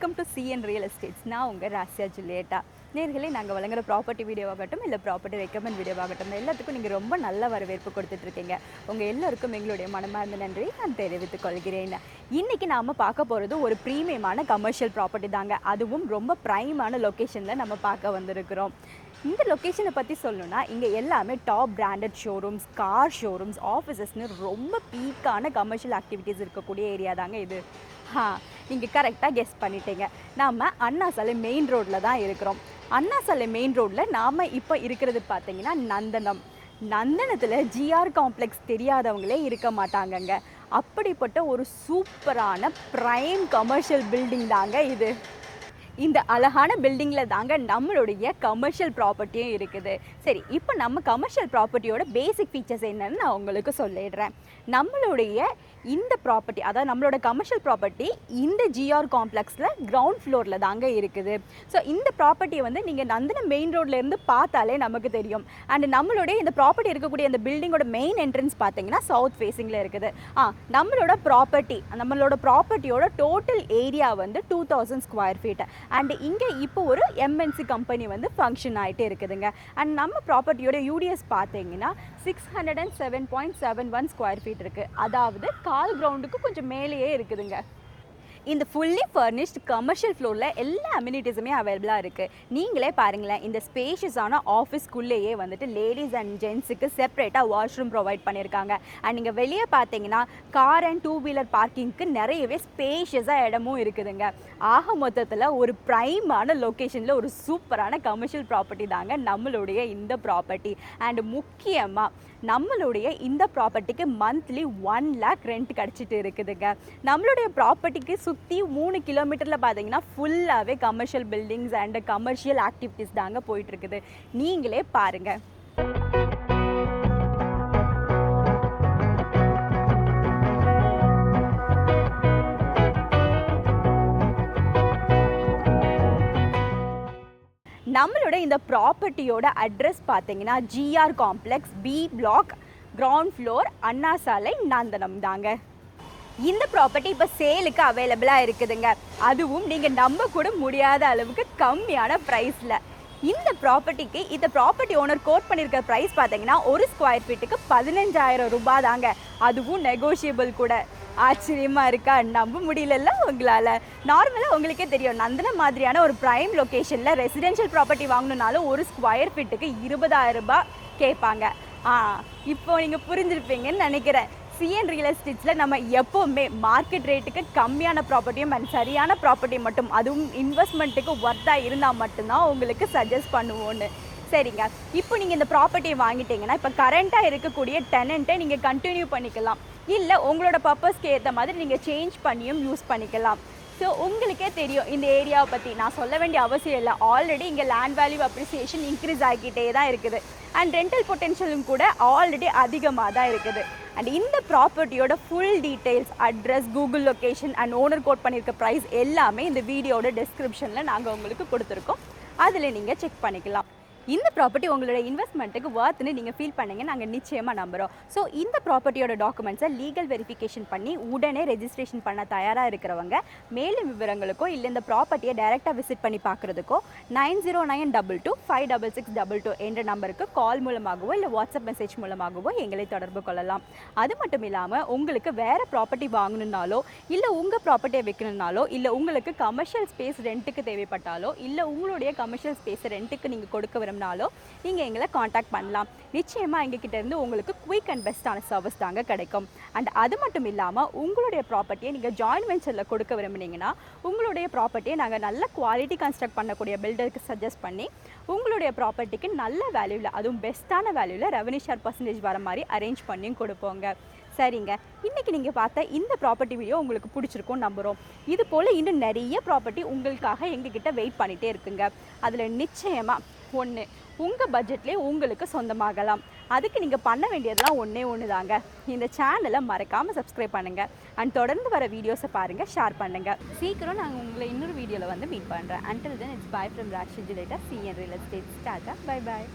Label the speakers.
Speaker 1: Welcome to CN real estates. நான் உங்கள் ராசியா ஜூலியட்டா. நேர்களே, நாங்கள் வழங்குற ப்ராப்பர்ட்டி வீடியோவாகட்டும் இல்லை ப்ராப்பர்ட்டி ரெக்கமெண்ட் வீடியோவாகட்டும் எல்லாத்துக்கும் நீங்கள் ரொம்ப நல்ல வரவேற்பு கொடுத்துட்ருக்கீங்க. உங்கள் எல்லோருக்கும் எங்களுடைய மனமார்ந்த நன்றியை நான் தெரிவித்துக் கொள்கிறேன். இன்றைக்கி நாம் பார்க்க போகிறது ஒரு ப்ரீமியமான கமர்ஷியல் ப்ராப்பர்ட்டி தாங்க. அதுவும் ரொம்ப ப்ரைமான லொக்கேஷனில் நம்ம பார்க்க வந்திருக்கிறோம். இந்த லொக்கேஷனை பற்றி சொல்லணுன்னா, இங்கே எல்லாமே top branded showrooms, car showrooms, ஆஃபீஸஸ்னு ரொம்ப பீக்கான கமர்ஷியல் ஆக்டிவிட்டீஸ் இருக்கக்கூடிய ஏரியா தாங்க இது. நீங்கள் கரெக்டாக கெஸ் பண்ணிட்டீங்க. நாம் அண்ணா சாலை மெயின் ரோட்டில் தான் இருக்கிறோம். அண்ணா சாலை மெயின் ரோட்டில் நாம் இப்போ இருக்கிறது பார்த்தீங்கன்னா நந்தனம். நந்தனத்தில் ஜிஆர் காம்ப்ளெக்ஸ் தெரியாதவங்களே இருக்க மாட்டாங்கங்க. அப்படிப்பட்ட ஒரு சூப்பரான ப்ரைம் கமர்ஷியல் பில்டிங் தாங்க இது. இந்த அழகான பில்டிங்கில் தாங்க நம்மளுடைய கமர்ஷியல் ப்ராப்பர்ட்டியும் இருக்குது. சரி, இப்போ நம்ம கமர்ஷியல் ப்ராப்பர்ட்டியோட பேசிக் ஃபீச்சர்ஸ் என்னன்னு நான் உங்களுக்கு சொல்லிடுறேன். நம்மளுடைய இந்த ப்ராப்பர்ட்டி, அதாவது நம்மளோட கமர்ஷியல் ப்ராப்பர்ட்டி இந்த ஜிஆர் காம்ப்ளெக்ஸில் கிரவுண்ட் ஃப்ளோரில் தாங்க இருக்குது. ஸோ இந்த ப்ராப்பர்ட்டியை வந்து நீங்கள் நந்தனம் மெயின் ரோட்லேருந்து பார்த்தாலே நமக்கு தெரியும். அண்ட் நம்மளுடைய இந்த ப்ராப்பர்ட்டி இருக்கக்கூடிய அந்த பில்டிங்கோட மெயின் என்ட்ரன்ஸ் பார்த்தீங்கன்னா சவுத் ஃபேஸிங்கில் இருக்குது. நம்மளோட ப்ராப்பர்ட்டியோட டோட்டல் ஏரியா வந்து 2000 ஸ்கொயர் ஃபீட். அண்ட் இங்கே இப்போ ஒரு எம்என்சி கம்பெனி வந்து ஃபங்க்ஷன் ஆகிட்டே இருக்குதுங்க. அண்ட் நம்ம ப்ராப்பர்ட்டியோட யூடிஎஸ் பார்த்தீங்கன்னா 607.71 ஸ்கொயர் ஃபீட் இருக்குது. அதாவது கால் கிரவுண்டுக்கு கொஞ்சம் மேலேயே இருக்குதுங்க. இந்த ஃபுல்லி ஃபர்னிஷ்ட் கமர்ஷியல் ஃப்ளோரில் எல்லா அம்யூனிட்டிஸுமே அவைலபிளாக இருக்குது. நீங்களே பாருங்களேன், இந்த ஸ்பேஷியஸான ஆஃபீஸ்க்குள்ளேயே வந்துட்டு லேடிஸ் அண்ட் ஜென்ஸுக்கு செப்பரேட்டாக வாஷ்ரூம் ப்ரொவைட் பண்ணியிருக்காங்க. அண்ட் நீங்கள் வெளியே பார்த்தீங்கன்னா கார் அண்ட் 2 வீலர் பார்க்கிங்க்கு நிறையவே ஸ்பேஷியஸாக இடமும் இருக்குதுங்க. ஆக மொத்தத்தில் ஒரு ப்ரைமான லொக்கேஷனில் ஒரு சூப்பரான கமர்ஷியல் ப்ராப்பர்ட்டி தாங்க நம்மளுடைய இந்த ப்ராப்பர்ட்டி. அண்ட் முக்கியமாக நம்மளுடைய இந்த ப்ராப்பர்ட்டிக்கு மந்த்லி 1 lakh ரெண்ட் கிடச்சிட்டு இருக்குதுங்க. நம்மளுடைய ப்ராப்பர்ட்டிக்கு சுற்றி 3 கிலோமீட்டரில் பார்த்தீங்கன்னா ஃபுல்லாகவே commercial buildings and commercial activities தாங்க போயிட்டுருக்குது. நீங்களே பாருங்கள். நம்மளோட இந்த ப்ராப்பர்ட்டியோட அட்ரஸ் பார்த்தீங்கன்னா GR complex B block, ground floor, Anna Salai, Nandanam தாங்க. இந்த ப்ராப்பர்ட்டி இப்போ சேலுக்கு அவைலபிளாக இருக்குதுங்க. அதுவும் நீங்கள் நம்ப கூட முடியாத அளவுக்கு கம்மியான ப்ரைஸில். இந்த ப்ராப்பர்ட்டி ஓனர் கோட் பண்ணியிருக்கிற ப்ரைஸ் பார்த்தீங்கன்னா ஒரு ஸ்கொயர் ஃபீட்டுக்கு 15,000 ரூபாய் தாங்க. அதுவும் நெகோஷியபிள் கூட. ஆச்சரியமாக இருக்கா? நம்ப முடியலல்ல உங்களால்? நார்மலாக உங்களுக்கே தெரியும், நந்தனம் மாதிரியான ஒரு ப்ரைம் லொக்கேஷனில் ரெசிடென்ஷியல் ப்ராப்பர்ட்டி வாங்கணுன்னாலும் ஒரு ஸ்கொயர் ஃபீட்டுக்கு 20,000 ரூபாய் கேட்பாங்க. இப்போ நீங்கள் புரிஞ்சிருப்பீங்கன்னு நினைக்கிறேன். சிஎன் ரியல் எஸ்டேட்ஸில் நம்ம எப்போவுமே மார்க்கெட் ரேட்டுக்கு கம்மியான ப்ராப்பர்ட்டியும் அண்ட் சரியான ப்ராப்பர்ட்டி மட்டும், அதுவும் இன்வெஸ்ட்மெண்ட்டுக்கு ஒர்த்தாக இருந்தால் மட்டும்தான் உங்களுக்கு சஜஸ்ட் பண்ணுவோன்னு. சரிங்க, இப்போ நீங்கள் இந்த ப்ராப்பர்ட்டியை வாங்கிட்டீங்கன்னா இப்போ கரண்ட்டாக இருக்கக்கூடிய டெனண்ட்டை நீங்கள் கண்டினியூ பண்ணிக்கலாம். இல்லை உங்களோட பர்பஸ்க்கு ஏற்ற மாதிரி நீங்கள் சேஞ்ச் பண்ணியும் யூஸ் பண்ணிக்கலாம். ஸோ உங்களுக்கே தெரியும் இந்த ஏரியாவை பற்றி நான் சொல்ல வேண்டிய அவசியம் இல்லை. ஆல்ரெடி இங்கே லேண்ட் வேல்யூ அப்ரிசியேஷன் இன்க்ரீஸ் ஆகிக்கிட்டே தான் இருக்குது. அண்ட் ரெண்டல் பொட்டென்ஷியலும் கூட ஆல்ரெடி அதிகமாக தான் இருக்குது. அண்ட் இந்த ப்ராப்பர்ட்டியோட full details, address, Google location and owner quote பண்ணியிருக்க ப்ரைஸ் எல்லாமே இந்த வீடியோட டிஸ்கிரிப்ஷனில் நாங்கள் உங்களுக்கு கொடுத்துருக்கோம். அதில் நீங்கள் செக் பண்ணிக்கலாம். இந்த ப்ராப்பர்ட்டி உங்களோட இன்வெஸ்ட்மெண்ட்டுக்கு வர்த்துன்னு நீங்கள் ஃபீல் பண்ணுங்க, நாங்கள் நிச்சயமாக நம்புகிறோம். ஸோ இந்த ப்ராப்பர்ட்டியோட டாக்குமெண்ட்ஸை லீகல் வெரிஃபிகேஷன் பண்ணி உடனே ரெஜிஸ்ட்ரேஷன் பண்ண தயாராக இருக்கிறவங்க மேலும் விவரங்களுக்கோ இல்லை இந்த ப்ராப்பர்ட்டியை டைரெக்டாக விசிட் பண்ணி பார்க்குறதுக்கோ 9092256622 என்ற நம்பருக்கு கால் மூலமாகவோ இல்லை வாட்ஸ்அப் மெசேஜ் மூலமாகவோ எங்களை தொடர்பு கொள்ளலாம். அது மட்டும் இல்லாமல் உங்களுக்கு வேறு ப்ராப்பர்ட்டி வாங்கணுன்னாலோ இல்லை உங்கள் ப்ராப்பர்ட்டியை விற்கணுன்னாலோ இல்லை உங்களுக்கு கமர்ஷியல் ஸ்பேஸ் ரெண்ட்டுக்கு தேவைப்பட்டாலோ இல்லை உங்களுடைய கமர்ஷியல் ஸ்பேஸ் ரெண்ட்டுக்கு நீங்கள் கொடுக்க நீங்கள் எங்களை காண்டாக்ட் பண்ணலாம். நிச்சயமாக எங்ககிட்ட இருந்து உங்களுக்கு குயிக் அண்ட் பெஸ்ட்டான சர்வீஸ் தாங்க கிடைக்கும். அண்ட் அது மட்டும் இல்லாமல் உங்களுடைய ப்ராப்பர்ட்டியை நீங்கள் ஜாயின்ட் வெஞ்சரில் கொடுக்க விரும்புனீங்கன்னா உங்களுடைய ப்ராப்பர்ட்டியை நாங்கள் நல்ல குவாலிட்டி கன்ஸ்ட்ரக்ட் பண்ணக்கூடிய பில்டருக்கு சஜஸ்ட் பண்ணி உங்களுடைய ப்ராப்பர்ட்டிக்கு நல்ல வேல்யூவில், அதுவும் பெஸ்ட்டான வேல்யூவில் ரெவன்யூ ஷேர் பர்சன்டேஜ் வர மாதிரி அரேஞ்ச் பண்ணியும் கொடுப்போங்க. சரிங்க, இன்றைக்கி நீங்கள் பார்த்த இந்த ப்ராப்பர்ட்டி வீடியோ உங்களுக்கு பிடிச்சிருக்கும் நம்புகிறோம். இது போல் இன்னும் நிறைய ப்ராப்பர்ட்டி உங்களுக்காக எங்ககிட்ட வெயிட் பண்ணிகிட்டே இருக்குங்க. அதில் நிச்சயமாக ஒன்று உங்கள் பட்ஜெட்லேயே உங்களுக்கு சொந்தமாகலாம். அதுக்கு நீங்கள் பண்ண வேண்டியதெல்லாம் ஒன்று தாங்க. இந்த சேனலை மறக்காமல் சப்ஸ்கிரைப் பண்ணுங்கள். அண்ட் தொடர்ந்து வர வீடியோஸை பாருங்கள், ஷேர் பண்ணுங்கள். சீக்கிரம் நாங்கள் உங்களை இன்னொரு வீடியோவில் வந்து மீட் பண்ணுறேன். Until then it's bye from Rashi Julietta, CN real estates. Tata, bye bye.